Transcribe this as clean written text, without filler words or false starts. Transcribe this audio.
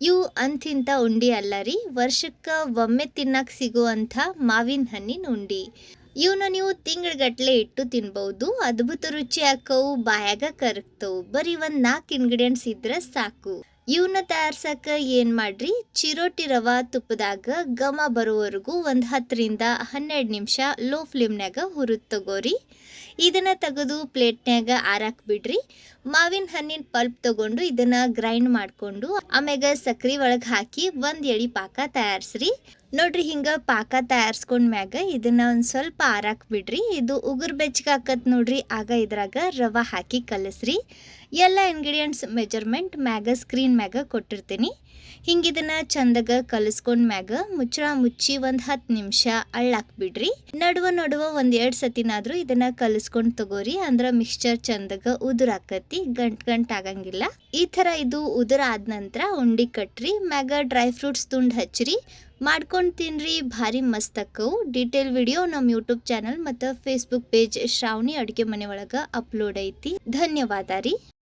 ಇವು ಅಂತಿಂತ ಉಂಡಿ ಅಲ್ಲ ರೀ, ವರ್ಷಕ್ಕೆ ಒಮ್ಮೆ ತಿನ್ನಕ್ಕೆ ಸಿಗುವಂಥ ಮಾವಿನ ಹಣ್ಣಿನ ಉಂಡಿ. ಇವನ್ನ ನೀವು ತಿಂಗಳಗಟ್ಲೆ ಇಟ್ಟು ತಿನ್ಬಹುದು. ಅದ್ಭುತ ರುಚಿ ಹಾಕವು, ಬಾಯಾಗ ಕರಗ್ತವು. ಬರೀ ಒಂದು 4 ಇಂಗ್ರೀಡಿಯೆಂಟ್ಸ್ ಇದ್ರೆ ಸಾಕು. ಇವನ್ನ ತಯಾರ್ಸಕ ಏನು ಮಾಡ್ರಿ, ಚಿರೋಟಿ ರವಾ ತುಪ್ಪದಾಗ ಘಮ ಬರೋವರೆಗೂ ಒಂದು 10ರಿಂದ 12 ನಿಮಿಷ ಲೋ ಫ್ಲೇಮ್ನಾಗ ಹುರಿದು ತಗೋರಿ. ಇದನ್ನು ತೆಗೆದು ಪ್ಲೇಟ್ನಾಗ ಆರಾಕ್ ಬಿಡ್ರಿ. ಮಾವಿನ ಹಣ್ಣಿನ ಪಲ್ಪ್ ತಗೊಂಡು ಇದನ್ನು ಗ್ರೈಂಡ್ ಮಾಡಿಕೊಂಡು ಆಮ್ಯಾಗ ಸಕ್ರೆ ಒಳಗೆ ಹಾಕಿ ಒಂದು ಎಳೆ ಪಾಕ ತಯಾರಿಸ್ರಿ. ನೋಡ್ರಿ, ಹಿಂಗೆ ಪಾಕ ತಯಾರಿಸ್ಕೊಂಡ್ಮ್ಯಾಗ ಇದನ್ನು ಒಂದು ಸ್ವಲ್ಪ ಆರಾಕ್ ಬಿಡ್ರಿ. ಇದು ಉಗುರು ಬೆಚ್ಚಗೆ ಹಾಕತ್ ನೋಡ್ರಿ, ಆಗ ಇದ್ರಾಗ ರವೆ ಹಾಕಿ ಕಲಸ್ರಿ. ಎಲ್ಲ ಇಂಗ್ರೀಡಿಯೆಂಟ್ಸ್ ಮೆಜರ್ಮೆಂಟ್ ಮ್ಯಾಗ ಸ್ಕ್ರೀನ್ ಮ್ಯಾಗ ಕೊಟ್ಟಿರ್ತೀನಿ. ಹಿಂಗೆ ಇದನ್ನು ಚಂದಾಗ ಕಲಿಸ್ಕೊಂಡ್ಮ್ಯಾಗ ಮುಚ್ಚಳ ಮುಚ್ಚಿ ಒಂದು 10 ನಿಮಿಷ ಅಳ್ಳಾಕ್ ಬಿಡ್ರಿ. ನಡುವ ಒಂದು 2 ಸತಿನಾದರೂ ಇದನ್ನು ಕಲಿಸ್ಕೊಂಡು ತಗೋರಿ. ಅಂದ್ರೆ ಮಿಕ್ಸ್ಚರ್ ಚಂದಾಗ ಉದುರಾಕತಿ, ಗಂಟ್ ಆಗಂಗಿಲ್ಲ. ಈ ಥರ ಇದು ಉದುರ ಆದ ನಂತರ ಉಂಡಿ ಕಟ್ರಿ. ಮ್ಯಾಗ ಡ್ರೈ ಫ್ರೂಟ್ಸ್ ತುಂಡು ಹಚ್ಚ್ರಿ. ಮಾಡ್ಕೊಂಡು ತಿನ್ರಿ, ಭಾರಿ ಮಸ್ತ್ ಅಕ್ಕವು. ಡೀಟೇಲ್ ವಿಡಿಯೋ ನಮ್ಮ ಯೂಟ್ಯೂಬ್ ಚಾನಲ್ ಮತ್ತು ಫೇಸ್ಬುಕ್ ಪೇಜ್ ಶ್ರಾವಣಿ ಅಡುಗೆ ಮನೆ ಒಳಗೆ ಅಪ್ಲೋಡ್ ಐತಿ. ಧನ್ಯವಾದ ರೀ.